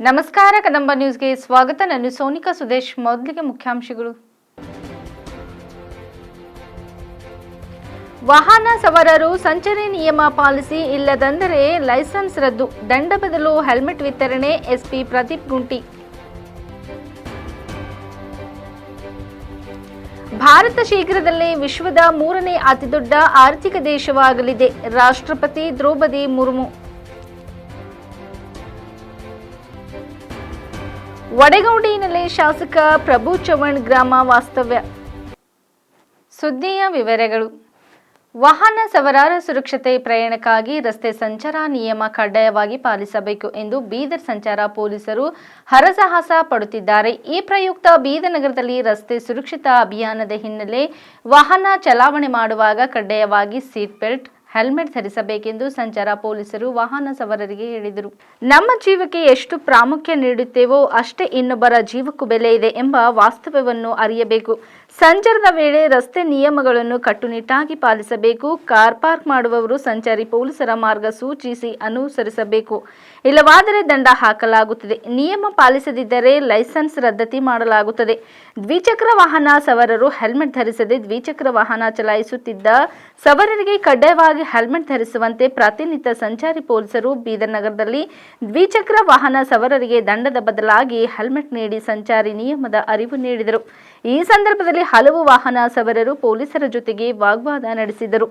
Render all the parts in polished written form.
ನಮಸ್ಕಾರ ಕದಂಬ ನ್ಯೂಸ್ಗೆ ಸ್ವಾಗತ. ನಾನು ಸೋನಿಕಾ ಸುದೇಶ್. ಮೊದಲಿಗೆ ಮುಖ್ಯಾಂಶಗಳು. ವಾಹನ ಸವಾರರು ಸಂಚಾರಿ ನಿಯಮ ಪಾಲಿಸಿ, ಇಲ್ಲದಂದರೆ ಲೈಸೆನ್ಸ್ ರದ್ದು, ದಂಡ ಬದಲು ಹೆಲ್ಮೆಟ್ ವಿತರಣೆ. ಎಸ್ಪಿ ಪ್ರದೀಪ್ ಗುಂಟಿ. ಭಾರತ ಶೀಘ್ರದಲ್ಲೇ ವಿಶ್ವದ 3ನೇ ಅತಿದೊಡ್ಡ ಆರ್ಥಿಕ ದೇಶವಾಗಲಿದೆ. ರಾಷ್ಟ್ರಪತಿ ದ್ರೌಪದಿ ಮುರ್ಮು. ವಡಗೌಡಿನಲ್ಲಿ ಶಾಸಕ ಪ್ರಭು ಚವ್ಹಾಣ್ ಗ್ರಾಮ ವಾಸ್ತವ್ಯ. ಸುದ್ದಿಯ ವಿವರಗಳು. ವಾಹನ ಸವಾರರ ಸುರಕ್ಷತೆ ಪ್ರಯಾಣಕ್ಕಾಗಿ ರಸ್ತೆ ಸಂಚಾರ ನಿಯಮ ಕಡ್ಡಾಯವಾಗಿ ಪಾಲಿಸಬೇಕು ಎಂದು ಬೀದರ್ ಸಂಚಾರ ಪೊಲೀಸರು ಹರಸಾಹಸ ಪಡುತ್ತಿದ್ದಾರೆ. ಈ ಪ್ರಯುಕ್ತ ಬೀದರ್ ನಗರದಲ್ಲಿ ರಸ್ತೆ ಸುರಕ್ಷತಾ ಅಭಿಯಾನದ ಹಿನ್ನೆಲೆ ವಾಹನ ಚಲಾವಣೆ ಮಾಡುವಾಗ ಕಡ್ಡಾಯವಾಗಿ ಸೀಟ್ ಬೆಲ್ಟ್, ಹೆಲ್ಮೆಟ್ ಧರಿಸಬೇಕೆಂದು ಸಂಚಾರ ಪೊಲೀಸರು ವಾಹನ ಸವಾರರಿಗೆ ಹೇಳಿದರು. ನಮ್ಮ ಜೀವಕ್ಕೆ ಎಷ್ಟು ಪ್ರಾಮುಖ್ಯ ನೀಡುತ್ತೇವೋ ಅಷ್ಟೇ ಇನ್ನೊಬ್ಬರ ಜೀವಕ್ಕೂ ಬೆಲೆ ಇದೆ ಎಂಬ ವಾಸ್ತವವನ್ನು ಅರಿಯಬೇಕು. ಸಂಚಾರದ ವೇಳೆ ರಸ್ತೆ ನಿಯಮಗಳನ್ನು ಕಟ್ಟುನಿಟ್ಟಾಗಿ ಪಾಲಿಸಬೇಕು. ಕಾರ್ ಪಾರ್ಕ್ ಮಾಡುವವರು ಸಂಚಾರಿ ಪೊಲೀಸರ ಮಾರ್ಗ ಸೂಚಿಸಿ ಅನುಸರಿಸಬೇಕು. ಇಲ್ಲವಾದರೆ ದಂಡ ಹಾಕಲಾಗುತ್ತದೆ. ನಿಯಮ ಪಾಲಿಸದಿದ್ದರೆ ಲೈಸೆನ್ಸ್ ರದ್ದತಿ ಮಾಡಲಾಗುತ್ತದೆ. ದ್ವಿಚಕ್ರ ವಾಹನ ಸವಾರರು ಹೆಲ್ಮೆಟ್ ಧರಿಸದೆ ದ್ವಿಚಕ್ರ ವಾಹನ ಚಲಾಯಿಸುತ್ತಿದ್ದ ಸವಾರರಿಗೆ ಕಡ್ಡಾಯವಾಗಿ ಹೆಲ್ಮೆಟ್ ಧರಿಸುವಂತೆ ಪ್ರತಿನಿತ್ಯ ಸಂಚಾರಿ ಪೊಲೀಸರು ಬೀದರ್ ನಗರದಲ್ಲಿ ದ್ವಿಚಕ್ರ ವಾಹನ ಸವಾರರಿಗೆ ದಂಡದ ಬದಲಾಗಿ ಹೆಲ್ಮೆಟ್ ನೀಡಿ ಸಂಚಾರಿ ನಿಯಮದ ಅರಿವು ನೀಡಿದರು. ಈ ಸಂದರ್ಭದಲ್ಲಿ ಹಲವು ವಾಹನ ಸವಾರರು ಪೊಲೀಸರ ಜೊತೆಗೆ ವಾಗ್ವಾದ ನಡೆಸಿದರು.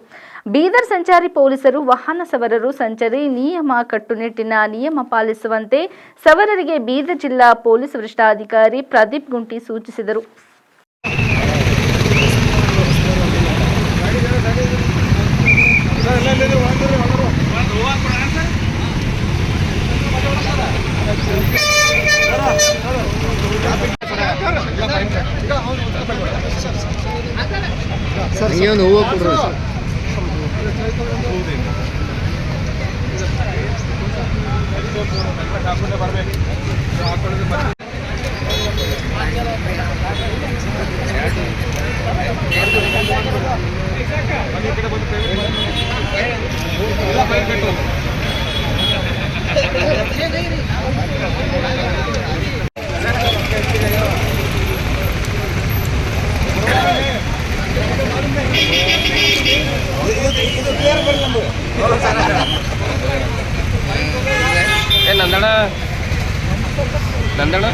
ಬೀದರ್ ಸಂಚಾರಿ ಪೊಲೀಸರು ವಾಹನ ಸವಾರರು ಸಂಚಾರಿ ನಿಯಮ ಕಟ್ಟುನಿಟ್ಟಿನ ನಿಯಮ ಪಾಲಿಸುವಂತೆ ಸವಾರರಿಗೆ ಬೀದರ್ ಜಿಲ್ಲಾ ಪೊಲೀಸ್ ವರಿಷ್ಠಾಧಿಕಾರಿ ಪ್ರದೀಪ್ ಗುಂಟಿ ಸೂಚಿಸಿದರು. ನಂದಣ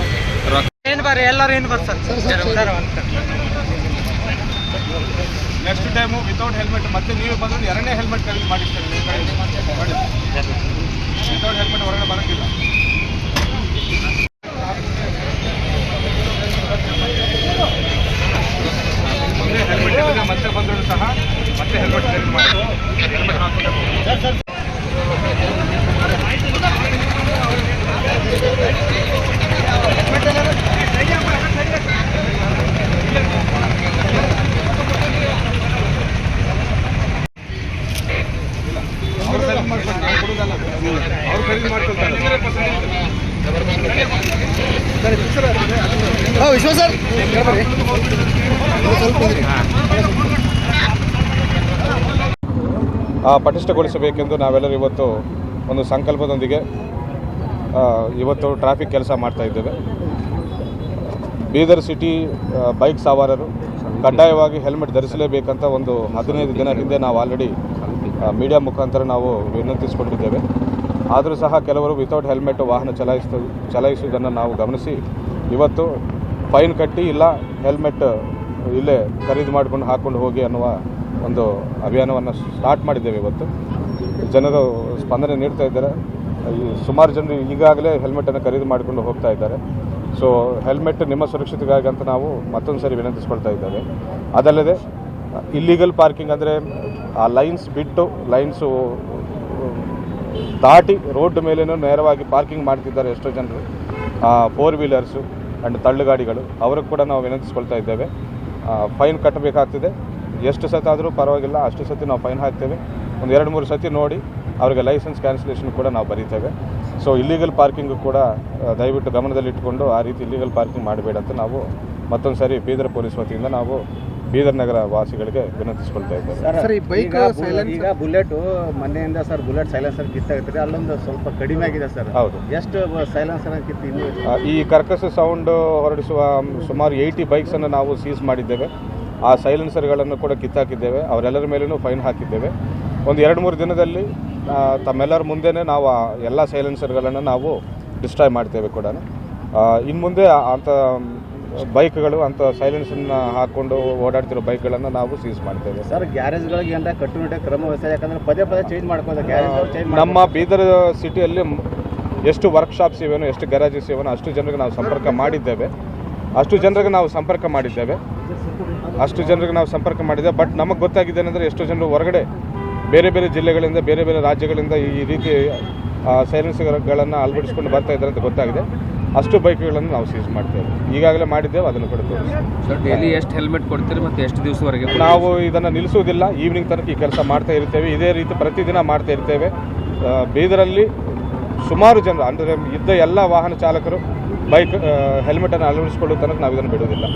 ಏನು ಬರ್ರಿ, ಎಲ್ಲರೂ ಏನು ಬರ್ತಾರೆ ನೆಕ್ಸ್ಟ್ ಟೈಮು ವಿತೌಟ್ ಹೆಲ್ಮೆಟ್ ಮತ್ತೆ ನೀವು ಬಂದ್ರೆ ಎರಡನೇ ಹೆಲ್ಮೆಟ್ ಖರೀದಿ ಮಾಡಿರ್ತಾರೆ. ವಿತೌಟ್ ಹೆಲ್ಮೆಟ್ ಹೊರಗಡೆ ಬರೋಕ್ಕಿಲ್ಲ. ಹೆಲ್ಮೆಟ್ ಮತ್ತೆ ಬಂದರೂ ಸಹ ಮತ್ತೆ ಹೆಲ್ಮೆಟ್ ಖರೀದಿ ಮಾಡಿ ಹೆಲ್ಮೆಟ್ ಹಾಕೊಂಡು ಅವ್ರು ಖರೀದಿ ಮಾಡ್ಕೊಳ್ತಾರೆ. ಪಟಿಷ್ಠಗೊಳಿಸಬೇಕೆಂದು ನಾವೆಲ್ಲರೂ ಇವತ್ತು ಒಂದು ಸಂಕಲ್ಪದೊಂದಿಗೆ ಇವತ್ತು ಟ್ರಾಫಿಕ್ ಕೆಲಸ ಮಾಡ್ತಾ ಇದ್ದೇವೆ. ಬೀದರ್ ಸಿಟಿ ಬೈಕ್ ಸವಾರರು ಕಡ್ಡಾಯವಾಗಿ ಹೆಲ್ಮೆಟ್ ಧರಿಸಲೇಬೇಕಂತ ಒಂದು 15 ದಿನ ಹಿಂದೆ ನಾವು ಆಲ್ರೆಡಿ ಮೀಡಿಯಾ ಮುಖಾಂತರ ನಾವು ವಿನಂತಿಸಿಕೊಂಡಿದ್ದೇವೆ. ಆದರೂ ಸಹ ಕೆಲವರು ವಿತೌಟ್ ಹೆಲ್ಮೆಟ್ ವಾಹನ ಚಲಾಯಿಸುವುದನ್ನು ನಾವು ಗಮನಿಸಿ ಇವತ್ತು ಫೈನ್ ಕಟ್ಟಿ ಇಲ್ಲ ಹೆಲ್ಮೆಟ್ ಇಲ್ಲೇ ಖರೀದಿ ಮಾಡಿಕೊಂಡು ಹಾಕ್ಕೊಂಡು ಹೋಗಿ ಅನ್ನುವ ಒಂದು ಅಭಿಯಾನವನ್ನು ಸ್ಟಾರ್ಟ್ ಮಾಡಿದ್ದೇವೆ. ಇವತ್ತು ಜನರು ಸ್ಪಂದನೆ ನೀಡ್ತಾ ಇದ್ದಾರೆ. ಸುಮಾರು ಜನರು ಈಗಾಗಲೇ ಹೆಲ್ಮೆಟನ್ನು ಖರೀದಿ ಮಾಡಿಕೊಂಡು ಹೋಗ್ತಾ ಇದ್ದಾರೆ. ಸೊ ಹೆಲ್ಮೆಟ್ ನಿಮ್ಮ ಸುರಕ್ಷತೆಗಾಗಿ ಅಂತ ನಾವು ಮತ್ತೊಂದು ಸರಿ ವಿನಂತಿಸ್ಕೊಳ್ತಾ ಇದ್ದೇವೆ. ಅದಲ್ಲದೆ ಇಲ್ಲೀಗಲ್ ಪಾರ್ಕಿಂಗ್ ಅಂದರೆ ಆ ಲೈನ್ಸ್ ಬಿಟ್ಟು ಲೈನ್ಸು ದಾಟಿ ರೋಡ್ ಮೇಲೇನೂ ನೇರವಾಗಿ ಪಾರ್ಕಿಂಗ್ ಮಾಡ್ತಿದ್ದಾರೆ ಎಷ್ಟೋ ಜನರು, 4 ವೀಲರ್ಸು ಆ್ಯಂಡ್ ತಳ್ಳುಗಾಡಿಗಳು. ಅವ್ರಿಗೆ ಕೂಡ ನಾವು ವಿನಂತಿಸ್ಕೊಳ್ತಾ ಇದ್ದೇವೆ. ಫೈನ್ ಕಟ್ಟಬೇಕಾಗ್ತಿದೆ. ಎಷ್ಟು ಸತಿ ಆದರೂ ಪರವಾಗಿಲ್ಲ, ಅಷ್ಟು ಸತಿ ನಾವು ಫೈನ್ ಹಾಕ್ತೇವೆ. ಒಂದು 2-3 ಸತಿ ನೋಡಿ ಅವರಿಗೆ ಲೈಸೆನ್ಸ್ ಕ್ಯಾನ್ಸಲೇಷನ್ ಕೂಡ ನಾವು ಬರೀತೇವೆ. ಸೊ ಇಲ್ಲೀಗಲ್ ಪಾರ್ಕಿಂಗು ಕೂಡ ದಯವಿಟ್ಟು ಗಮನದಲ್ಲಿಟ್ಟುಕೊಂಡು ಆ ರೀತಿ ಇಲ್ಲೀಗಲ್ ಪಾರ್ಕಿಂಗ್ ಮಾಡಬೇಡ ಅಂತ ನಾವು ಮತ್ತೊಂದು ಸಾರಿ ಬೀದರ್ ಪೊಲೀಸ್ ವತಿಯಿಂದ ನಾವು ಬೀದರ್ ನಗರ ವಾಸಿಗಳಿಗೆ ವಿನಂತಿಸಿಕೊಳ್ತಾ ಇದ್ದೇವೆ. ಸರ್, ಈ ಬೈಕ್ ಈಗ ಬುಲೆಟ್ ಮೊನ್ನೆಯಿಂದ ಸರ್ ಬುಲೆಟ್ ಸೈಲೆನ್ಸರ್ ಕಿತ್ತಾಗ್ತದೆ, ಅಲ್ಲೊಂದು ಸ್ವಲ್ಪ ಕಡಿಮೆ ಆಗಿದೆ ಸರ್. ಹೌದು, ಎಷ್ಟು ಸೈಲೆನ್ಸರ್ ಕಿತ್ತು ಇನ್ನೂ ಈ ಕರ್ಕಶ ಸೌಂಡ್ ಹೊರಡಿಸುವ ಸುಮಾರು 80 ಬೈಕ್ಸನ್ನು ನಾವು ಸೀಸ್ ಮಾಡಿದ್ದೇವೆ. ಆ ಸೈಲೆನ್ಸರ್ಗಳನ್ನು ಕೂಡ ಕಿತ್ತಾಕಿದ್ದೇವೆ. ಅವರೆಲ್ಲರ ಮೇಲೂ ಫೈನ್ ಹಾಕಿದ್ದೇವೆ. ಒಂದು 2-3 ದಿನದಲ್ಲಿ ತಮ್ಮೆಲ್ಲರ ಮುಂದೆನೇ ನಾವು ಎಲ್ಲ ಸೈಲೆನ್ಸರ್ಗಳನ್ನು ನಾವು ಡಿಸ್ಟ್ರಾಯ್ ಮಾಡ್ತೇವೆ ಕೂಡ. ಇನ್ನು ಮುಂದೆ ಅಂಥ ಬೈಕ್ಗಳು ಅಂಥ ಸೈಲೆನ್ಸನ್ನು ಹಾಕ್ಕೊಂಡು ಓಡಾಡ್ತಿರೋ ಬೈಕ್ಗಳನ್ನು ನಾವು ಸೀಸ್ ಮಾಡ್ತೇವೆ. ಸರ್, ಗ್ಯಾರೇಜ್ಗಳಿಗೆ ಏನಾರ ಕಟ್ಟುನಿಟ್ಟಾಗಿ ಕ್ರಮ ವಹಿಸಿದೆ, ಯಾಕಂದರೆ ಪದೇ ಚೇಂಜ್ ಮಾಡ್ಕೋದು ಗ್ಯಾರೇಜ್ ಚೇಂಜ್. ನಮ್ಮ ಬೀದರ್ ಸಿಟಿಯಲ್ಲಿ ಎಷ್ಟು ವರ್ಕ್ಶಾಪ್ಸ್ ಇವೇನೋ, ಎಷ್ಟು ಗ್ಯಾರೇಜಸ್ ಇವೇನೋ ಅಷ್ಟು ಜನರಿಗೆ ನಾವು ಸಂಪರ್ಕ ಮಾಡಿದ್ದೇವೆ. ಅಷ್ಟು ಜನರಿಗೆ ನಾವು ಸಂಪರ್ಕ ಮಾಡಿದ್ದೇವೆ. ಬಟ್ ನಮಗೆ ಗೊತ್ತಾಗಿದೆ ಏನಂದರೆ, ಎಷ್ಟೋ ಜನರು ಹೊರಗಡೆ ಬೇರೆ ಬೇರೆ ಜಿಲ್ಲೆಗಳಿಂದ, ಬೇರೆ ಬೇರೆ ರಾಜ್ಯಗಳಿಂದ ಈ ರೀತಿ ಸೈಲೆನ್ಸ್ಗಳನ್ನು ಅಳವಡಿಸ್ಕೊಂಡು ಬರ್ತಾ ಇದ್ದಾರೆ ಅಂತ ಗೊತ್ತಾಗಿದೆ. ಅಷ್ಟು ಬೈಕ್ಗಳನ್ನು ನಾವು ಸೀಸ್ ಮಾಡ್ತೇವೆ. ಈಗಾಗಲೇ ಮಾಡಿದ್ದೇವೆ, ಅದನ್ನು ಕೂಡ ಸರ್, ಡೈಲಿ ಎಷ್ಟು ಹೆಲ್ಮೆಟ್ ಕೊಡ್ತೀರಿ ಮತ್ತು ಎಷ್ಟು ದಿವಸವರೆಗೆ? ನಾವು ಇದನ್ನು ನಿಲ್ಲಿಸುವುದಿಲ್ಲ. ಈವ್ನಿಂಗ್ ತನಕ ಈ ಕೆಲಸ ಮಾಡ್ತಾ ಇರ್ತೇವೆ. ಇದೇ ರೀತಿ ಪ್ರತಿದಿನ ಮಾಡ್ತಾ ಇರ್ತೇವೆ. ಬೀದರಲ್ಲಿ ಸುಮಾರು ಜನರು ಅಂದರೆ ಇದ್ದ ಎಲ್ಲ ವಾಹನ ಚಾಲಕರು ಬೈಕ್ ಹೆಲ್ಮೆಟನ್ನು ಅಳವಡಿಸಿಕೊಳ್ಳೋ ತನಕ ನಾವು ಇದನ್ನು ಬಿಡೋದಿಲ್ಲ.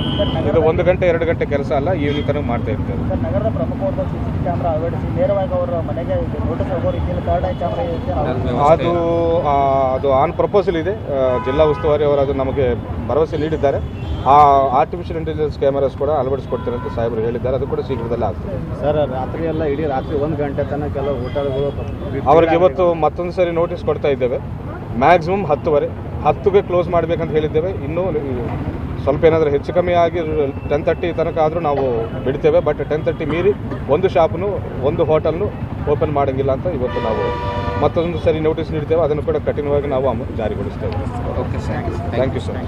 ಇದು 1 ಗಂಟೆ 2 ಗಂಟೆ ಕೆಲಸ ಅಲ್ಲ, ಈವ್ನಿಂಗ್ ತನಕ ಮಾಡ್ತಾ ಇರ್ತೇವೆ. ನಗರದ ಪ್ರಮುಖವಾದ CCTV ಕ್ಯಾಮ್ರಾ ಅಳವಡಿಸಿ ನೇರವಾಗಿ ಅವರ ಮನೆಗೆ ನೋಟಿಸ್ ಹೋಗೋ ರೀತಿಯಲ್ಲಿ ಥರ್ಡ್ ಐ ಕ್ಯಾಮ್ರಾ ಅದು ಆನ್ ಪ್ರಪೋಸಲ್ ಇದೆ. ಜಿಲ್ಲಾ ಉಸ್ತುವಾರಿ ಅವರು ಅದು ನಮಗೆ ಭರವಸೆ ನೀಡಿದ್ದಾರೆ. ಆ ಆರ್ಟಿಫಿಷಿಯಲ್ ಇಂಟೆಲಿಜೆನ್ಸ್ ಕ್ಯಾಮರಾಸ್ ಕೂಡ ಅಳವಡಿಸ್ಕೊಡ್ತಾರೆ ಅಂತ ಸಾಹೇಬರು ಹೇಳಿದ್ದಾರೆ. ಅದು ಕೂಡ ಶೀಘ್ರದಲ್ಲೇ ಆಗ್ತದೆ. ಸರ್, ಇಡೀ ರಾತ್ರಿ 1 ಗಂಟೆ ತನಕ ಕೆಲವು ಹೋಟೆಲ್ಗಳು ಅವ್ರಿಗೆ ಇವತ್ತು ಮತ್ತೊಂದು ಸರಿ ನೋಟಿಸ್ ಕೊಡ್ತಾ ಇದ್ದೇವೆ. ಮ್ಯಾಕ್ಸಿಮಮ್ 10ಗೆ ಕ್ಲೋಸ್ ಮಾಡಬೇಕಂತ ಹೇಳಿದ್ದೇವೆ. ಇನ್ನೂ ಸ್ವಲ್ಪ ಏನಾದರೂ ಹೆಚ್ಚು ಕಮ್ಮಿ ಆಗಿ 10:30 ತನಕ ಆದರೂ ನಾವು ಬಿಡ್ತೇವೆ. ಬಟ್ 10:30 ಮೀರಿ ಒಂದು ಶಾಪ್ನು ಒಂದು ಹೋಟೆಲ್ನು ಓಪನ್ ಮಾಡೋಂಗಿಲ್ಲ ಅಂತ ಇವತ್ತು ನಾವು ಮತ್ತೊಂದು ಸರಿ ನೋಟಿಸ್ ನೀಡ್ತೇವೆ. ಅದನ್ನು ಕೂಡ ಕಠಿಣವಾಗಿ ನಾವು ಜಾರಿಗೊಳಿಸ್ತೇವೆ. Okay sir, thank you sir.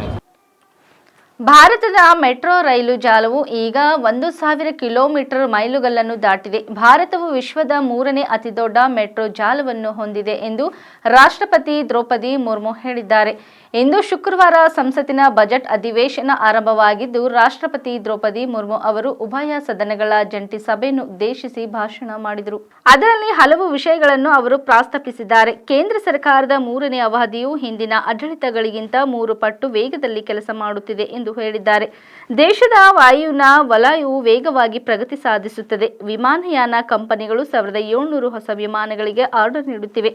ಭಾರತದ ಮೆಟ್ರೋ ರೈಲು ಜಾಲವು ಈಗ 1,000 ಕಿಲೋಮೀಟರ್ ಮೈಲುಗಲ್ಲನ್ನು ದಾಟಿದೆ. ಭಾರತವು ವಿಶ್ವದ 3ನೇ ಅತಿದೊಡ್ಡ ಮೆಟ್ರೋ ಜಾಲವನ್ನು ಹೊಂದಿದೆ ಎಂದು ರಾಷ್ಟ್ರಪತಿ ದ್ರೌಪದಿ ಮುರ್ಮು ಹೇಳಿದ್ದಾರೆ. ಇಂದು ಶುಕ್ರವಾರ ಸಂಸತ್ತಿನ ಬಜೆಟ್ ಅಧಿವೇಶನ ಆರಂಭವಾಗಿದ್ದು, ರಾಷ್ಟ್ರಪತಿ ದ್ರೌಪದಿ ಮುರ್ಮು ಅವರು ಉಭಯ ಸದನಗಳ ಜಂಟಿ ಸಭೆಯನ್ನು ಉದ್ದೇಶಿಸಿ ಭಾಷಣ ಮಾಡಿದರು. ಅದರಲ್ಲಿ ಹಲವು ವಿಷಯಗಳನ್ನು ಅವರು ಪ್ರಸ್ತಾಪಿಸಿದ್ದಾರೆ. ಕೇಂದ್ರ ಸರ್ಕಾರದ 3ನೇ ಅವಧಿಯು ಹಿಂದಿನ ಆಡಳಿತಗಳಿಗಿಂತ 3 ಪಟ್ಟು ವೇಗದಲ್ಲಿ ಕೆಲಸ ಮಾಡುತ್ತಿದೆ ಎಂದು ಹೇಳಿದ್ದಾರೆ. ದೇಶದ ವಾಯುಯಾನ ವಲಯವು ವೇಗವಾಗಿ ಪ್ರಗತಿ ಸಾಧಿಸುತ್ತದೆ. ವಿಮಾನಯಾನ ಕಂಪನಿಗಳು 1700 ಹೊಸ ವಿಮಾನಗಳಿಗೆ ಆರ್ಡರ್ ನೀಡುತ್ತಿವೆ.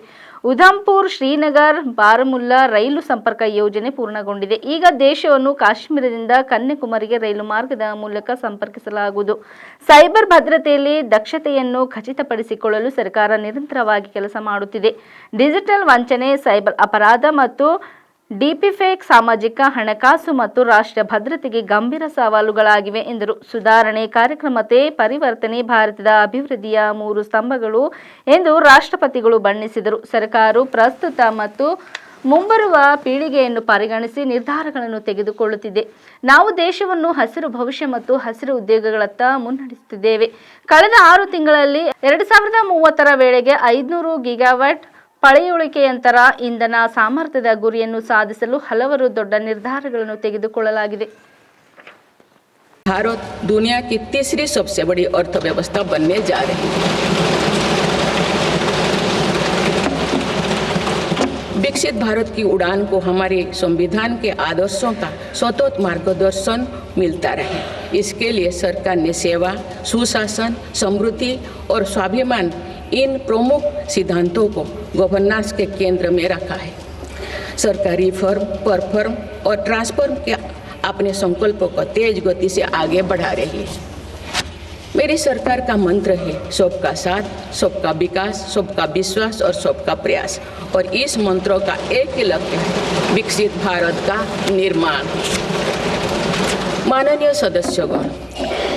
ಉಧಂಪುರ್, ಶ್ರೀನಗರ್, ಬಾರಾಮುಲ್ಲಾ ರೈಲು ಸಂಪರ್ಕ ಯೋಜನೆ ಪೂರ್ಣಗೊಂಡಿದೆ. ಈಗ ದೇಶವನ್ನು ಕಾಶ್ಮೀರದಿಂದ ಕನ್ಯಾಕುಮಾರಿಗೆ ರೈಲು ಮಾರ್ಗದ ಮೂಲಕ ಸಂಪರ್ಕಿಸಲಾಗುವುದು. ಸೈಬರ್ ಭದ್ರತೆಯಲ್ಲಿ ದಕ್ಷತೆಯನ್ನು ಖಚಿತಪಡಿಸಿಕೊಳ್ಳಲು ಸರ್ಕಾರ ನಿರಂತರವಾಗಿ ಕೆಲಸ ಮಾಡುತ್ತಿದೆ. ಡಿಜಿಟಲ್ ವಂಚನೆ, ಸೈಬರ್ ಅಪರಾಧ ಮತ್ತು ಡಿಪಿಫೇಕ್ ಸಾಮಾಜಿಕ, ಹಣಕಾಸು ಮತ್ತು ರಾಷ್ಟ್ರ ಭದ್ರತೆಗೆ ಗಂಭೀರ ಸವಾಲುಗಳಾಗಿವೆ ಎಂದರು. ಸುಧಾರಣೆ, ಕಾರ್ಯಕ್ರಮತೆ, ಪರಿವರ್ತನೆ ಭಾರತದ ಅಭಿವೃದ್ಧಿಯ 3 ಸ್ತಂಭಗಳು ಎಂದು ರಾಷ್ಟ್ರಪತಿಗಳು ಬಣ್ಣಿಸಿದರು. ಸರ್ಕಾರವು ಪ್ರಸ್ತುತ ಮತ್ತು ಮುಂಬರುವ ಪೀಳಿಗೆಯನ್ನು ಪರಿಗಣಿಸಿ ನಿರ್ಧಾರಗಳನ್ನು ತೆಗೆದುಕೊಳ್ಳುತ್ತಿದೆ. ನಾವು ದೇಶವನ್ನು ಹಸಿರು ಭವಿಷ್ಯ ಮತ್ತು ಹಸಿರು ಉದ್ಯೋಗಗಳತ್ತ ಮುನ್ನಡೆಸುತ್ತಿದ್ದೇವೆ. ಕಳೆದ 6 ತಿಂಗಳಲ್ಲಿ 2030ರ ವೇಳೆಗೆ 500 ಗಿಗಾವ್ಯಾಟ್ ಪಳೆಯುಳಿಕೆಯಂತರ ಇಂಧನ ಸಾಮರ್ಥ್ಯದ ಗುರಿಯನ್ನು ಸಾಧಿಸಲು ಹಲವಾರು ದೊಡ್ಡ ನಿರ್ಧಾರಗಳನ್ನು ತೆಗೆದುಕೊಳ್ಳಲಾಗಿದೆ. भारत दुनिया की तीसरी सबसे बड़ी अर्थव्यवस्था बनने जा रही है. विकसित भारत की उड़ान को हमारे संविधान के आदर्शों का सतत मार्गदर्शन मिलता रहे. इसके लिए सरकार ने सेवा, सुशासन, समृद्धि और स्वाभिमान इन प्रमुख सिद्धांतों को गवर्नेंस के केंद्र में रखा है. सरकारी फर्म, परफर्म और ट्रांसफर्म के अपने संकल्पों को तेज गति से आगे बढ़ा रही है. मेरी सरकार का मंत्र है सबका साथ, सबका विकास, सबका विश्वास और सबका प्रयास. और इस मंत्रों का एक ही लक्ष्य है, विकसित भारत का निर्माण. माननीय सदस्यगण,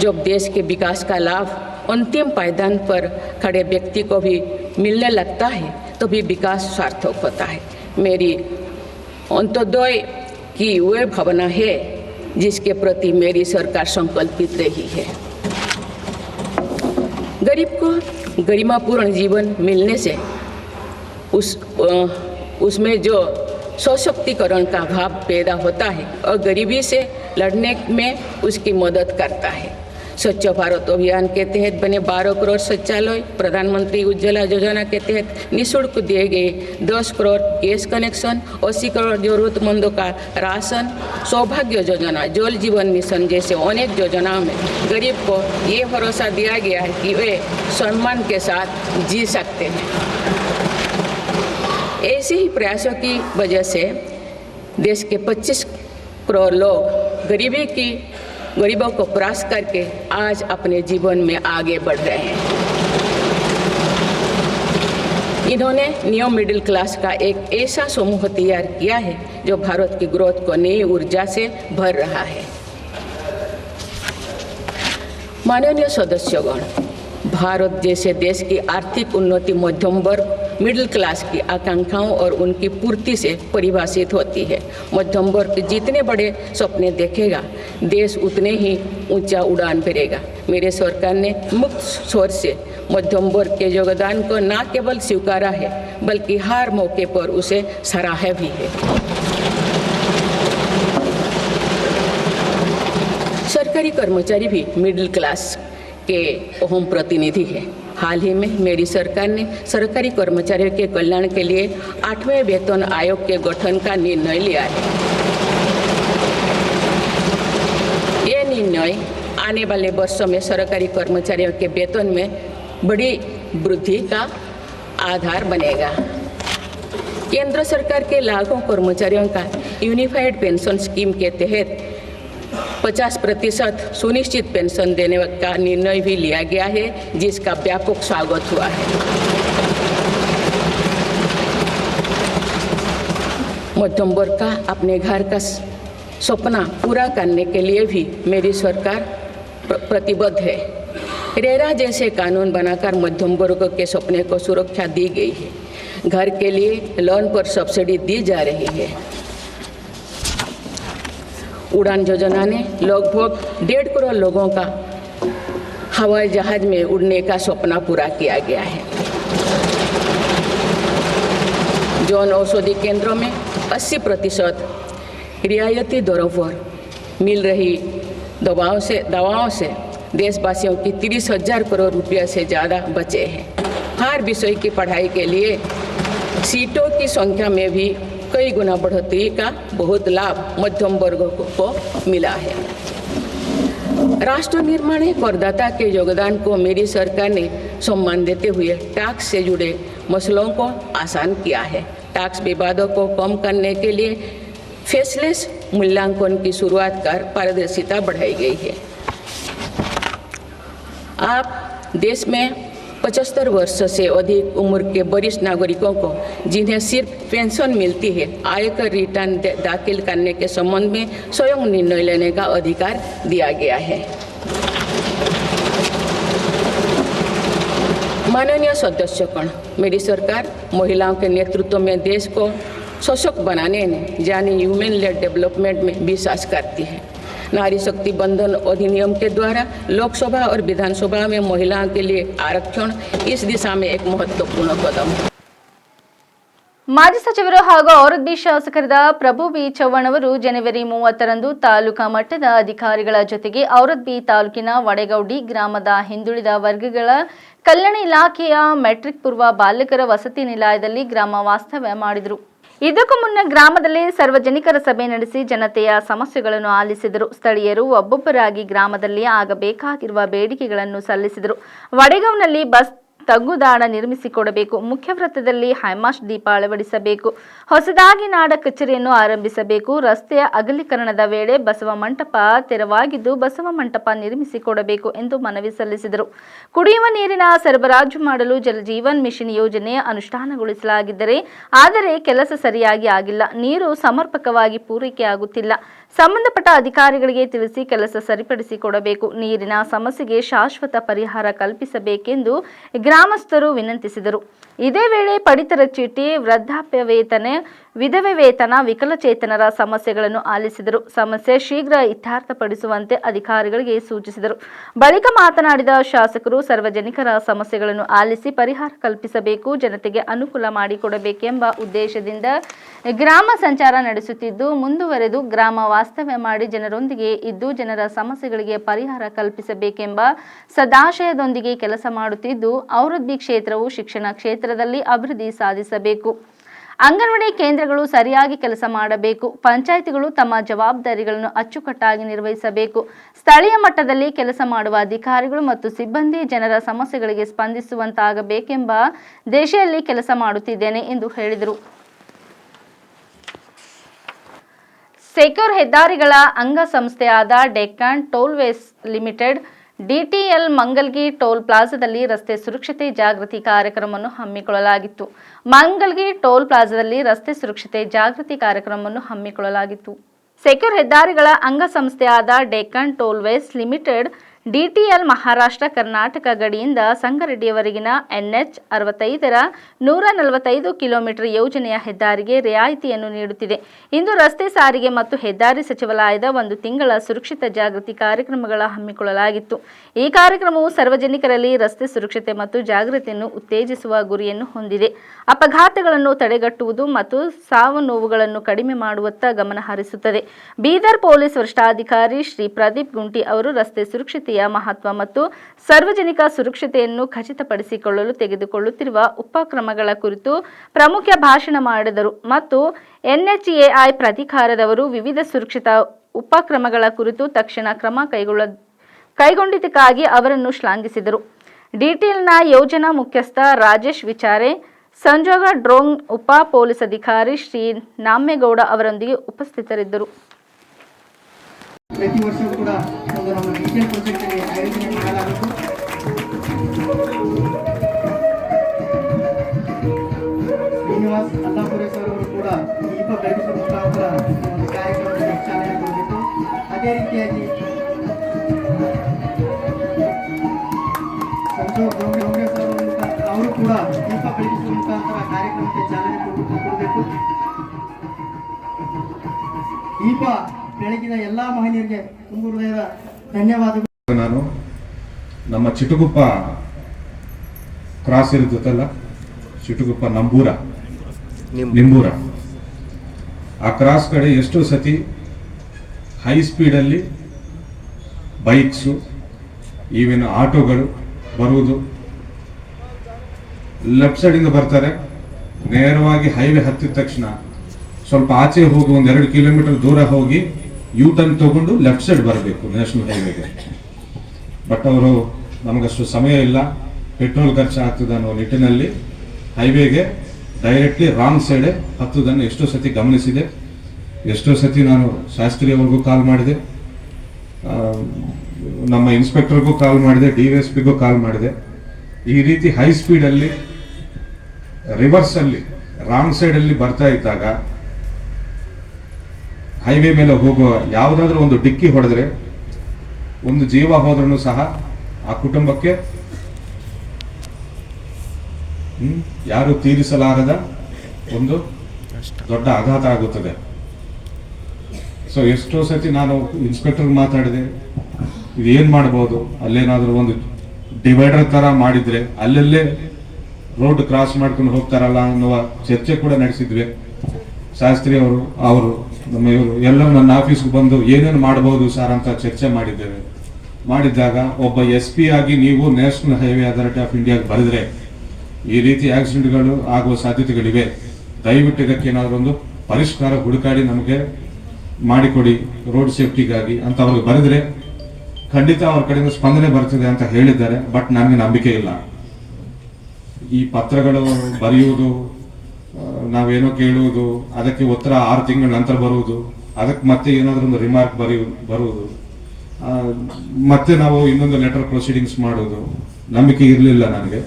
जब देश के विकास का लाभ अंतिम पायदान पर खड़े व्यक्ति को भी मिलने लगता है तो भी विकास सार्थक होता है. मेरी अंत्योदय की वह भावना है जिसके प्रति मेरी सरकार संकल्पित रही है. गरीब को गरिमापूर्ण जीवन मिलने से उसमें जो सशक्तिकरण का भाव पैदा होता है और गरीबी से लड़ने में उसकी मदद करता है. स्वच्छ भारत अभियान के तहत बने 12 करोड़ शौचालय, प्रधानमंत्री उज्ज्वला योजना के तहत निःशुल्क दिए गए 10 करोड़ गैस कनेक्शन, 80 करोड़ जरूरतमंदों का राशन, सौभाग्य योजना, जल जीवन मिशन जैसे अनेक योजनाओं में गरीब को ये भरोसा दिया गया है कि वे सम्मान के साथ जी सकते हैं। ऐसे ही प्रयासों की वजह से देश के 25 करोड़ लोग गरीबों को परास्त करके आज अपने जीवन में आगे बढ़ रहे हैं। इन्होंने न्यू मिडिल क्लास का एक ऐसा समूह तैयार किया है जो भारत की ग्रोथ को नई ऊर्जा से भर रहा है। माननीय सदस्यगण, भारत जैसे देश की आर्थिक उन्नति मध्यम वर्ग मिडिल क्लास की आकांक्षाओं और उनकी पूर्ति से परिभाषित होती है। मध्यम वर्ग जितने बड़े सपने देखेगा, देश उतने ही ऊंचा उड़ान भरेगा। मेरे सरकार ने मुक्त स्वर से मध्यम वर्ग के योगदान को न केवल स्वीकारा है बल्कि हर मौके पर उसे सराहा भी है। सरकारी कर्मचारी भी मिडिल क्लास के अहम प्रतिनिधि है। हाल ही में मेरी सरकार ने सरकारी कर्मचारियों के कल्याण के लिए 8वें वेतन आयोग के गठन का निर्णय लिया है। ये निर्णय आने वाले वर्षों में सरकारी कर्मचारियों के वेतन में बड़ी वृद्धि का आधार बनेगा। केंद्र सरकार के लाखों कर्मचारियों का यूनिफाइड पेंशन स्कीम के तहत 50% सुनिश्चित पेंशन देने का निर्णय भी लिया गया है, जिसका व्यापक स्वागत हुआ है। मध्यम वर्ग का अपने घर का सपना पूरा करने के लिए भी मेरी सरकार प्रतिबद्ध है। रेरा जैसे कानून बनाकर मध्यम वर्ग के सपने को सुरक्षा दी गई है। घर के लिए लोन पर सब्सिडी दी जा रही है। उड़ान योजना ने लगभग 1.5 करोड़ लोगों का हवाई जहाज में उड़ने का सपना पूरा किया गया है। जन औषधि केंद्रों में 80% रियायती दरों पर मिल रही दवाओं से देशवासियों की 30,000 करोड़ रुपये से ज़्यादा बचे हैं। हर विषय की पढ़ाई के लिए सीटों की संख्या में भी कई गुना बढ़ोतरी का बहुत लाभ मध्यम वर्ग को मिला है। राष्ट्र निर्माण में करदाता के योगदान को मेरी सरकार ने सम्मान देते हुए टैक्स से जुड़े मसलों को आसान किया है। टैक्स विवादों को कम करने के लिए फेसलेस मूल्यांकन की शुरुआत कर पारदर्शिता बढ़ाई गई है। आप देश में 75 वर्ष से अधिक उम्र के वरिष्ठ नागरिकों को जिन्हें सिर्फ पेंशन मिलती है, आयकर रिटर्न दाखिल करने के संबंध में स्वयं निर्णय लेने का अधिकार दिया गया है। माननीय सदस्यगण, मेरी सरकार महिलाओं के नेतृत्व में देश को सशक्त बनाने में यानी ह्यूमन लेड डेवलपमेंट में विश्वास करती है। नारी शक्ति बंधन अधिनियम के द्वारा लोकसभा और विधानसभा में महिलाओं के लिए आरक्षण इस दिशा में एक महत्वपूर्ण कदम है। ಮಾಜಿ ಸಚಿವರು ಹಾಗೂ ಔರದ್ಬಿ ಶಾಸಕರಾದ ಪ್ರಭು ಬಿ ಚವ್ಹಾಣ್ ಅವರು ಜನವರಿ 30ರಂದು ತಾಲೂಕಾ ಮಟ್ಟದ ಅಧಿಕಾರಿಗಳ ಜೊತೆಗೆ ಔರದ್ಬಿ ತಾಲೂಕಿನ ವಡೆಗೌಡಿ ಗ್ರಾಮದ ಹಿಂದುಳಿದ ವರ್ಗಗಳ ಕಲ್ಯಾಣ ಇಲಾಖೆಯ ಮೆಟ್ರಿಕ್ ಪೂರ್ವ ಬಾಲಕರ ವಸತಿ ನಿಲಯದಲ್ಲಿ ಗ್ರಾಮ ವಾಸ್ತವ್ಯ ಮಾಡಿದರು। ಇದಕ್ಕೂ ಮುನ್ನ ಗ್ರಾಮದಲ್ಲಿ ಸಾರ್ವಜನಿಕರ ಸಭೆ ನಡೆಸಿ ಜನತೆಯ ಸಮಸ್ಯೆಗಳನ್ನು ಆಲಿಸಿದರು। ಸ್ಥಳೀಯರು ಒಬ್ಬೊಬ್ಬರಾಗಿ ಗ್ರಾಮದಲ್ಲಿ ಆಗಬೇಕಾಗಿರುವ ಬೇಡಿಕೆಗಳನ್ನು ಸಲ್ಲಿಸಿದರು। ವಡೆಗೌನಲ್ಲಿ ಬಸ್ ತಂಗುದಾಣ ನಿರ್ಮಿಸಿಕೊಡಬೇಕು, ಮುಖ್ಯ ವೃತ್ತದಲ್ಲಿ ಹೈಮಾಸ್ಟ್ ದೀಪ ಅಳವಡಿಸಬೇಕು, ಹೊಸದಾಗಿ ನಾಡ ಕಚೇರಿಯನ್ನು ಆರಂಭಿಸಬೇಕು, ರಸ್ತೆಯ ಅಗಲೀಕರಣದ ವೇಳೆ ಬಸವ ಮಂಟಪ ತೆರವಾಗಿದ್ದು ಬಸವ ಮಂಟಪ ನಿರ್ಮಿಸಿಕೊಡಬೇಕು ಎಂದು ಮನವಿ ಸಲ್ಲಿಸಿದರು। ಕುಡಿಯುವ ನೀರಿನ ಸರಬರಾಜು ಮಾಡಲು ಜಲಜೀವನ್ ಮಿಷನ್ ಯೋಜನೆ ಅನುಷ್ಠಾನಗೊಳಿಸಲಾಗಿದ್ದರೆ ಆದರೆ ಕೆಲಸ ಸರಿಯಾಗಿ ಆಗಿಲ್ಲ, ನೀರು ಸಮರ್ಪಕವಾಗಿ ಪೂರೈಕೆಯಾಗುತ್ತಿಲ್ಲ, ಸಂಬಂಧಪಟ್ಟ ಅಧಿಕಾರಿಗಳಿಗೆ ತಿಳಿಸಿ ಕೆಲಸ ಸರಿಪಡಿಸಿಕೊಡಬೇಕು, ನೀರಿನ ಸಮಸ್ಯೆಗೆ ಶಾಶ್ವತ ಪರಿಹಾರ ಕಲ್ಪಿಸಬೇಕೆಂದು ಗ್ರಾಮಸ್ಥರು ವಿನಂತಿಸಿದರು। ಇದೇ ವೇಳೆ ಪಡಿತರ ಚೀಟಿ, ವೃದ್ಧಾಪ್ಯ ವೇತನ, ವಿಧವೆ ವೇತನ, ವಿಕಲಚೇತನರ ಸಮಸ್ಯೆಗಳನ್ನು ಆಲಿಸಿದರು. ಸಮಸ್ಯೆ ಶೀಘ್ರ ಇತ್ಯರ್ಥಪಡಿಸುವಂತೆ ಅಧಿಕಾರಿಗಳಿಗೆ ಸೂಚಿಸಿದರು. ಬಳಿಕ ಮಾತನಾಡಿದ ಶಾಸಕರು, ಸಾರ್ವಜನಿಕರ ಸಮಸ್ಯೆಗಳನ್ನು ಆಲಿಸಿ ಪರಿಹಾರ ಕಲ್ಪಿಸಬೇಕು, ಜನತೆಗೆ ಅನುಕೂಲ ಮಾಡಿಕೊಡಬೇಕೆಂಬ ಉದ್ದೇಶದಿಂದ ಗ್ರಾಮ ಸಂಚಾರ ನಡೆಸುತ್ತಿದ್ದು, ಮುಂದುವರೆದು ಗ್ರಾಮ ವಾಸ್ತವ್ಯ ಮಾಡಿ ಜನರೊಂದಿಗೆ ಇದ್ದು ಜನರ ಸಮಸ್ಯೆಗಳಿಗೆ ಪರಿಹಾರ ಕಲ್ಪಿಸಬೇಕೆಂಬ ಸದಾಶಯದೊಂದಿಗೆ ಕೆಲಸ ಮಾಡುತ್ತಿದ್ದು, ಅಭಿವೃದ್ಧಿ ಕ್ಷೇತ್ರವು ಶಿಕ್ಷಣ ಕ್ಷೇತ್ರದಲ್ಲಿ ಅಭಿವೃದ್ಧಿ ಸಾಧಿಸಬೇಕು. ಅಂಗನವಾಡಿ ಕೇಂದ್ರಗಳು ಸರಿಯಾಗಿ ಕೆಲಸ ಮಾಡಬೇಕು. ಪಂಚಾಯಿತಿಗಳು ತಮ್ಮ ಜವಾಬ್ದಾರಿಗಳನ್ನು ಅಚ್ಚುಕಟ್ಟಾಗಿ ನಿರ್ವಹಿಸಬೇಕು. ಸ್ಥಳೀಯ ಮಟ್ಟದಲ್ಲಿ ಕೆಲಸ ಮಾಡುವ ಅಧಿಕಾರಿಗಳು ಮತ್ತು ಸಿಬ್ಬಂದಿ ಜನರ ಸಮಸ್ಯೆಗಳಿಗೆ ಸ್ಪಂದಿಸುವಂತಾಗಬೇಕೆಂಬ ದಿಶೆಯಲ್ಲಿ ಕೆಲಸ ಮಾಡುತ್ತಿದ್ದೇನೆ ಎಂದು ಹೇಳಿದರು. ಸೆಕ್ಯೂರ್ ಹೆದ್ದಾರಿಗಳ ಅಂಗಸಂಸ್ಥೆಯಾದ ಡೆಕ್ಕನ್ ಟೋಲ್ವೇಸ್ ಲಿಮಿಟೆಡ್ ಡಿಟಿಎಲ್ ಮಂಗಲ್ಗಿ ಟೋಲ್ ಪ್ಲಾಜಾದಲ್ಲಿ ರಸ್ತೆ ಸುರಕ್ಷತೆ ಜಾಗೃತಿ ಕಾರ್ಯಕ್ರಮವನ್ನು ಹಮ್ಮಿಕೊಳ್ಳಲಾಗಿತ್ತು. ಮಂಗಲ್ಗಿ ಟೋಲ್ ಪ್ಲಾಜಾದಲ್ಲಿ ರಸ್ತೆ ಸುರಕ್ಷತೆ ಜಾಗೃತಿ ಕಾರ್ಯಕ್ರಮವನ್ನು ಹಮ್ಮಿಕೊಳ್ಳಲಾಗಿತ್ತು. ಸೆಕ್ಯೂರ್ ಹೆದ್ದಾರಿಗಳ ಅಂಗಸಂಸ್ಥೆಯಾದ ಡೆಕ್ಕನ್ ಟೋಲ್ವೇಸ್ ಲಿಮಿಟೆಡ್ ಡಿಟಿಎಲ್ ಮಹಾರಾಷ್ಟ್ರ ಕರ್ನಾಟಕ ಗಡಿಯಿಂದ ಸಂಗರೆಡ್ಡಿಯವರೆಗಿನ NH 65ರ 145 ಕಿಲೋಮೀಟರ್ ಯೋಜನೆಯ ಹೆದ್ದಾರಿಗೆ ರಿಯಾಯಿತಿಯನ್ನು ನೀಡುತ್ತಿದೆ. ಇಂದು ರಸ್ತೆ ಸಾರಿಗೆ ಮತ್ತು ಹೆದ್ದಾರಿ ಸಚಿವಾಲಯದ ಒಂದು ತಿಂಗಳ ಸುರಕ್ಷಿತ ಜಾಗೃತಿ ಕಾರ್ಯಕ್ರಮಗಳ ಹಮ್ಮಿಕೊಳ್ಳಲಾಗಿತ್ತು. ಈ ಕಾರ್ಯಕ್ರಮವು ಸಾರ್ವಜನಿಕರಲ್ಲಿ ರಸ್ತೆ ಸುರಕ್ಷತೆ ಮತ್ತು ಜಾಗೃತಿಯನ್ನು ಉತ್ತೇಜಿಸುವ ಗುರಿಯನ್ನು ಹೊಂದಿದೆ. ಅಪಘಾತಗಳನ್ನು ತಡೆಗಟ್ಟುವುದು ಮತ್ತು ಸಾವು ನೋವುಗಳನ್ನು ಕಡಿಮೆ ಮಾಡುವತ್ತ ಗಮನ ಹರಿಸುತ್ತದೆ. ಬೀದರ್ ಪೊಲೀಸ್ ವರಿಷ್ಠಾಧಿಕಾರಿ ಶ್ರೀ ಪ್ರದೀಪ್ ಗುಂಟಿ ಅವರು ರಸ್ತೆ ಸುರಕ್ಷತೆಯ ಮಹತ್ವ ಮತ್ತು ಸಾರ್ವಜನಿಕ ಸುರಕ್ಷತೆಯನ್ನು ಖಚಿತಪಡಿಸಿಕೊಳ್ಳಲು ತೆಗೆದುಕೊಳ್ಳುತ್ತಿರುವ ಉಪಕ್ರಮಗಳ ಕುರಿತು ಪ್ರಮುಖ ಭಾಷಣ ಮಾಡಿದರು ಮತ್ತು NHAI ಪ್ರಾಧಿಕಾರದವರು ವಿವಿಧ ಸುರಕ್ಷತಾ ಉಪಕ್ರಮಗಳ ಕುರಿತು ತಕ್ಷಣ ಕ್ರಮ ಕೈಗೊಂಡಿದ್ದಕ್ಕಾಗಿ ಅವರನ್ನು ಶ್ಲಾಘಿಸಿದರು. ಡಿಟಿಎಲ್ನ ಯೋಜನಾ ಮುಖ್ಯಸ್ಥ ರಾಜೇಶ್ ವಿಚಾರೆ, ಸಂಜೋಗ ಡ್ರೋನ್ ಉಪ ಪೊಲೀಸ್ ಅಧಿಕಾರಿ ಶ್ರೀ ನಾಮೇಗೌಡ ಅವರೊಂದಿಗೆ ಉಪಸ್ಥಿತರಿದ್ದರು. ಪ್ರತಿ ವರ್ಷವೂ ಕೂಡ ಒಂದು ನಮ್ಮ ಡಿಜಿಟಲ್ ಪ್ರಾಜೆಕ್ಟ್ಗೆ ಆಯೋಜನೆ ಮಾಡಲಾಗಿತ್ತು. ಶ್ರೀನಿವಾಸ್ ಅಲ್ಲಾಪುರೆ ಸರ್ ಅವರು ಕೂಡ ದೀಪ ಬೆಳಗಿಸುವ ಮುಖಾಂತರ ಒಂದು ಕಾರ್ಯಕ್ರಮಕ್ಕೆ ಚಾಲನೆ ಕೊಡಬೇಕು. ಅದೇ ರೀತಿಯಾಗಿ ಸಂಜೋಗ್ ಡೋಂಗ್ರೆ ಸರ್ ಅವರು ಕೂಡ ದೀಪ ಬೆಳಗಿಸುವ ಮುಖಾಂತರ ಕಾರ್ಯಕ್ರಮಕ್ಕೆ ಚಾಲನೆ ಕೊಡಬೇಕು. ದೀಪ ಬೆಳಗಿನ ಎಲ್ಲ ಮಹನೀಯರಿಗೆ ತುಂಬ ಹೃದಯದ ಧನ್ಯವಾದಗಳು. ನಾನು ನಮ್ಮ ಚಿಟುಗುಪ್ಪ ಕ್ರಾಸ್ ಇರುತ್ತಲ್ಲ, ಚಿಟುಗುಪ್ಪ ನಿಂಬೂರ ಆ ಕ್ರಾಸ್ ಕಡೆ ಎಷ್ಟೋ ಸತಿ ಹೈ ಸ್ಪೀಡಲ್ಲಿ ಬೈಕ್ಸು ಈವನ್ ಆಟೋಗಳು ಬರುವುದು, ಲೆಫ್ಟ್ ಸೈಡಿಂದ ಬರ್ತಾರೆ, ನೇರವಾಗಿ ಹೈವೇ ಹತ್ತಿದ ತಕ್ಷಣ ಸ್ವಲ್ಪ ಆಚೆ ಹೋಗಿ 1-2 ಕಿಲೋಮೀಟರ್ ದೂರ ಹೋಗಿ U-ಟರ್ನ್ ತಗೊಂಡು ಲೆಫ್ಟ್ ಸೈಡ್ ಬರಬೇಕು ನ್ಯಾಷನಲ್ ಹೈವೇಗೆ. ಬಟ್ ಅವರು ನಮಗಷ್ಟು ಸಮಯ ಇಲ್ಲ, ಪೆಟ್ರೋಲ್ ಖರ್ಚು ಆಗ್ತದೆ ಅನ್ನೋ ನಿಟ್ಟಿನಲ್ಲಿ ಹೈವೇಗೆ ಡೈರೆಕ್ಟ್ಲಿ ರಾಂಗ್ ಸೈಡೆ ಹತ್ತುವುದನ್ನು ಎಷ್ಟೋ ಸತಿ ಗಮನಿಸಿದೆ. ಎಷ್ಟೋ ಸತಿ ನಾನು ಶಾಸ್ತ್ರಿ ಅವ್ರಿಗೂ ಕಾಲ್ ಮಾಡಿದೆ, ನಮ್ಮ ಇನ್ಸ್ಪೆಕ್ಟರ್ಗೂ ಕಾಲ್ ಮಾಡಿದೆ, DSPಗೂ ಕಾಲ್ ಮಾಡಿದೆ. ಈ ರೀತಿ ಹೈ ಸ್ಪೀಡಲ್ಲಿ ರಿವರ್ಸಲ್ಲಿ ರಾಂಗ್ ಸೈಡಲ್ಲಿ ಬರ್ತಾ ಇದ್ದಾಗ ಹೈವೇ ಮೇಲೆ ಹೋಗುವ ಯಾವುದಾದ್ರೂ ಒಂದು ಡಿಕ್ಕಿ ಹೊಡೆದ್ರೆ ಒಂದು ಜೀವ ಹೋದ್ರೂ ಸಹ ಆ ಕುಟುಂಬಕ್ಕೆ ಯಾರು ತೀರಿಸಲಾರದ ಒಂದು ದೊಡ್ಡ ಆಘಾತ ಆಗುತ್ತದೆ. ಸೊ ಎಷ್ಟೋ ಸತಿ ನಾನು ಇನ್ಸ್ಪೆಕ್ಟರ್ ಮಾತಾಡಿದೆ, ಇದು ಏನ್ ಮಾಡ್ಬೋದು, ಅಲ್ಲೇನಾದ್ರೂ ಒಂದು ಡಿವೈಡರ್ ತರ ಮಾಡಿದ್ರೆ ಅಲ್ಲಲ್ಲೇ ರೋಡ್ ಕ್ರಾಸ್ ಮಾಡ್ಕೊಂಡು ಹೋಗ್ತಾರಲ್ಲ ಅನ್ನುವ ಚರ್ಚೆ ಕೂಡ ನಡೆಸಿದ್ವಿ. ಶಾಸ್ತ್ರಿ ಅವರು ನಮ್ಮ ಇವರು ಎಲ್ಲರೂ ನನ್ನ ಆಫೀಸ್ಗೆ ಬಂದು ಏನೇನು ಮಾಡಬಹುದು ಸರ್ ಅಂತ ಚರ್ಚೆ ಮಾಡಿದ್ದೇವೆ. ಮಾಡಿದ್ದಾಗ ಒಬ್ಬ SP ಆಗಿ ನೀವು ನ್ಯಾಷನಲ್ ಹೈವೇ ಅಥಾರಿಟಿ ಆಫ್ ಇಂಡಿಯಾಗೆ ಬರೆದ್ರೆ ಈ ರೀತಿ ಆಕ್ಸಿಡೆಂಟ್ಗಳು ಆಗುವ ಸಾಧ್ಯತೆಗಳಿವೆ, ದಯವಿಟ್ಟು ಇದಕ್ಕೆ ಏನಾದರೂ ಒಂದು ಪರಿಷ್ಕಾರ ಹುಡುಕಾಡಿ ನಮಗೆ ಮಾಡಿಕೊಡಿ ರೋಡ್ ಸೇಫ್ಟಿಗಾಗಿ ಅಂತ ಅವ್ರಿಗೆ ಬರೆದ್ರೆ ಖಂಡಿತ ಅವ್ರ ಕಡೆಯಿಂದ ಸ್ಪಂದನೆ ಬರ್ತದೆ ಅಂತ ಹೇಳಿದ್ದಾರೆ. ಬಟ್ ನನಗೆ ನಂಬಿಕೆ ಇಲ್ಲ. ಈ ಪತ್ರಗಳು ಬರೆಯುವುದು, ನಾವೇನೋ ಕೇಳುವುದು, ಅದಕ್ಕೆ ಉತ್ತರ 6 ತಿಂಗಳ ನಂತರ ಬರುವುದು, ಅದಕ್ಕೆ ಮತ್ತೆ ಏನಾದರೂ ಒಂದು ರಿಮಾರ್ಕ್ ಬರುವುದು, ಮತ್ತೆ ನಾವು ಇನ್ನೊಂದು ಲೆಟರ್ ಪ್ರೊಸೀಡಿಂಗ್ಸ್ ಮಾಡುವುದು ನಂಬಿಕೆ ಇರಲಿಲ್ಲ ನನಗೆ.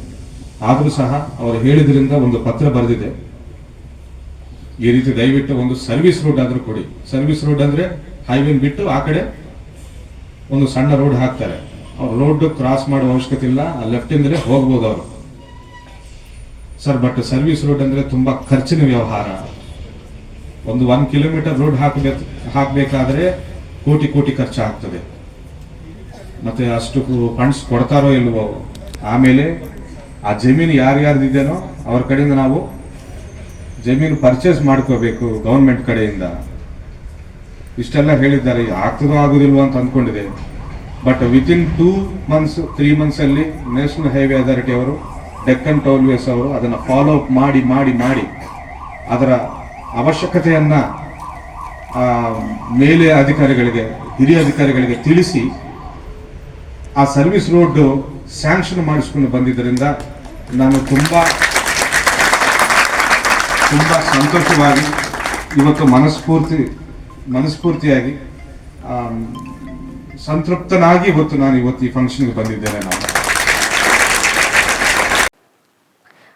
ಆದರೂ ಸಹ ಅವರು ಹೇಳಿದ್ರಿಂದ ಒಂದು ಪತ್ರ ಬರೆದಿದೆ, ಈ ರೀತಿ ದಯವಿಟ್ಟು ಒಂದು ಸರ್ವಿಸ್ ರೋಡ್ ಆದ್ರೂ ಕೊಡಿ. ಸರ್ವಿಸ್ ರೋಡ್ ಅಂದ್ರೆ ಹೈವೇ ಬಿಟ್ಟು ಆ ಕಡೆ ಒಂದು ಸಣ್ಣ ರೋಡ್ ಹಾಕ್ತಾರೆ, ಅವ್ರು ರೋಡ್ ಕ್ರಾಸ್ ಮಾಡುವ ಅವಶ್ಯಕತೆ ಇಲ್ಲ, ಲೆಫ್ಟ್ ಇಂದಲೇ ಹೋಗ್ಬೋದು ಅವರು ಸರ್. ಬಟ್ ಸರ್ವಿಸ್ ರೋಡ್ ಅಂದ್ರೆ ತುಂಬಾ ಖರ್ಚಿನ ವ್ಯವಹಾರ. ಒಂದು 1 ಕಿಲೋಮೀಟರ್ ರೋಡ್ ಹಾಕಬೇಕಾದ್ರೆ ಕೋಟಿ ಖರ್ಚಾಗ್ತದೆ. ಮತ್ತೆ ಅಷ್ಟು ಫಂಡ್ಸ್ ಕೊಡ್ತಾರೋ ಇಲ್ವೋ, ಆಮೇಲೆ ಆ ಜಮೀನು ಯಾರ್ಯಾರ್ದಿದ್ದೇನೋ ಅವ್ರ ಕಡೆಯಿಂದ ನಾವು ಜಮೀನು ಪರ್ಚೇಸ್ ಮಾಡ್ಕೋಬೇಕು ಗೌರ್ಮೆಂಟ್ ಕಡೆಯಿಂದ. ಇಷ್ಟೆಲ್ಲ ಹೇಳಿದ್ದಾರೆ, ಆಗ್ತದೋ ಆಗುದಿಲ್ವೋ ಅಂತ ಅಂದ್ಕೊಂಡಿದೆ. ಬಟ್ ವಿತಿನ್ 2 months 3 months ಅಲ್ಲಿ ನ್ಯಾಷನಲ್ ಹೈವೇ ಅಥಾರಿಟಿ ಅವರು, ಡೆಕ್ಕನ್ ಟೋಲ್ವೇಸ್ ಅವರು ಅದನ್ನು ಫಾಲೋ ಅಪ್ ಮಾಡಿ ಅದರ ಅವಶ್ಯಕತೆಯನ್ನ ಮೇಲೆ ಅಧಿಕಾರಿಗಳಿಗೆ, ಹಿರಿಯ ಅಧಿಕಾರಿಗಳಿಗೆ ತಿಳಿಸಿ ಆ ಸರ್ವಿಸ್ ರೋಡ್ ಸ್ಯಾಂಕ್ಷನ್ ಮಾಡಿಸ್ಕೊಂಡು ಬಂದಿದ್ದರಿಂದ ನಾನು ತುಂಬಾ ಸಂತೋಷವಾಗಿ ಇವತ್ತು ಮನಸ್ಫೂರ್ತಿಯಾಗಿ ಸಂತೃಪ್ತನಾಗಿ ನಾನು ಇವತ್ತು ಈ ಫಂಕ್ಷನ್ಗೆ ಬಂದಿದ್ದೇನೆ. ನಾನು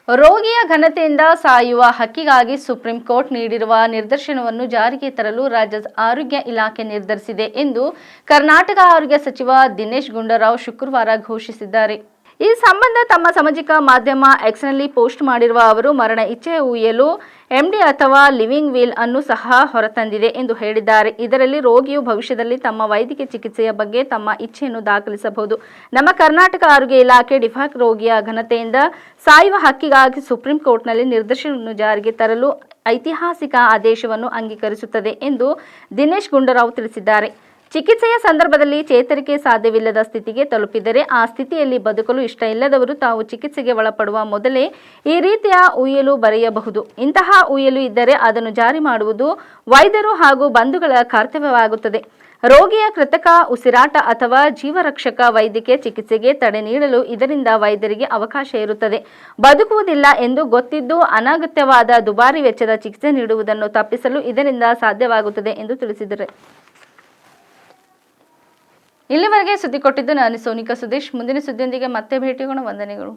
ರೋಗಿಯ ಘನತೆಯಿಂದ ಸಾಯುವ ಹಕ್ಕಿಗಾಗಿ ಸುಪ್ರೀಂ ಕೋರ್ಟ್ ನೀಡಿರುವ ನಿರ್ದೇಶನವನ್ನು ಜಾರಿಗೆ ತರಲು ರಾಜ್ಯ ಆರೋಗ್ಯ ಇಲಾಖೆ ನಿರ್ಧರಿಸಿದೆ ಎಂದು ಕರ್ನಾಟಕ ಆರೋಗ್ಯ ಸಚಿವ ದಿನೇಶ್ ಗುಂಡೂರಾವ್ ಶುಕ್ರವಾರ ಘೋಷಿಸಿದ್ದಾರೆ. ಈ ಸಂಬಂಧ ತಮ್ಮ ಸಾಮಾಜಿಕ ಮಾಧ್ಯಮ ಎಕ್ಸ್ನಲ್ಲಿ ಪೋಸ್ಟ್ ಮಾಡಿರುವ ಅವರು, ಮರಣ ಇಚ್ಛೆ ಉಯ್ಯಲು ಎಂಡಿ ಅಥವಾ ಲಿವಿಂಗ್ ವಿಲ್ ಅನ್ನು ಸಹ ಹೊರತಂದಿದೆ ಎಂದು ಹೇಳಿದ್ದಾರೆ. ಇದರಲ್ಲಿ ರೋಗಿಯು ಭವಿಷ್ಯದಲ್ಲಿ ತಮ್ಮ ವೈದ್ಯಕೀಯ ಚಿಕಿತ್ಸೆಯ ಬಗ್ಗೆ ತಮ್ಮ ಇಚ್ಛೆಯನ್ನು ದಾಖಲಿಸಬಹುದು. ನಮ್ಮ ಕರ್ನಾಟಕ ಆರೋಗ್ಯ ಇಲಾಖೆ ಡಿಫಾಕ್ ರೋಗಿಯ ಘನತೆಯಿಂದ ಸಾಯುವ ಹಕ್ಕಿಗಾಗಿ ಸುಪ್ರೀಂ ಕೋರ್ಟ್ನಲ್ಲಿ ನಿರ್ದೇಶನವನ್ನು ಜಾರಿಗೆ ತರಲು ಐತಿಹಾಸಿಕ ಆದೇಶವನ್ನು ಅಂಗೀಕರಿಸುತ್ತದೆ ಎಂದು ದಿನೇಶ್ ಗುಂಡೂರಾವ್ ತಿಳಿಸಿದ್ದಾರೆ. ಚಿಕಿತ್ಸೆಯ ಸಂದರ್ಭದಲ್ಲಿ ಚೇತರಿಕೆ ಸಾಧ್ಯವಿಲ್ಲದ ಸ್ಥಿತಿಗೆ ತಲುಪಿದರೆ ಆ ಸ್ಥಿತಿಯಲ್ಲಿ ಬದುಕಲು ಇಷ್ಟ ಇಲ್ಲದವರು ತಾವು ಚಿಕಿತ್ಸೆಗೆ ಒಳಪಡುವ ಮೊದಲೇ ಈ ರೀತಿಯ ಉಯ್ಯಲು ಬರೆಯಬಹುದು. ಇಂತಹ ಉಯ್ಯಲು ಇದ್ದರೆ ಅದನ್ನು ಜಾರಿ ಮಾಡುವುದು ವೈದ್ಯರು ಹಾಗೂ ಬಂಧುಗಳ ಕರ್ತವ್ಯವಾಗುತ್ತದೆ. ರೋಗಿಯ ಕೃತಕ ಉಸಿರಾಟ ಅಥವಾ ಜೀವರಕ್ಷಕ ವೈದ್ಯಕೀಯ ಚಿಕಿತ್ಸೆಗೆ ತಡೆ ನೀಡಲು ಇದರಿಂದ ವೈದ್ಯರಿಗೆ ಅವಕಾಶ ಇರುತ್ತದೆ. ಬದುಕುವುದಿಲ್ಲ ಎಂದು ಗೊತ್ತಿದ್ದು ಅನಗತ್ಯವಾದ ದುಬಾರಿ ವೆಚ್ಚದ ಚಿಕಿತ್ಸೆ ನೀಡುವುದನ್ನು ತಪ್ಪಿಸಲು ಇದರಿಂದ ಸಾಧ್ಯವಾಗುತ್ತದೆ ಎಂದು ತಿಳಿಸಿದರು. ಇಲ್ಲಿವರೆಗೆ ಸುದ್ದಿ ಕೊಟ್ಟಿದ್ದು ನಾನು ಸೋನಿಕಾ ಸುದೇಶ್. ಮುಂದಿನ ಸುದ್ದಿಯೊಂದಿಗೆ ಮತ್ತೆ ಭೇಟಿಯಾಗೋಣ. ವಂದನೆಗಳು.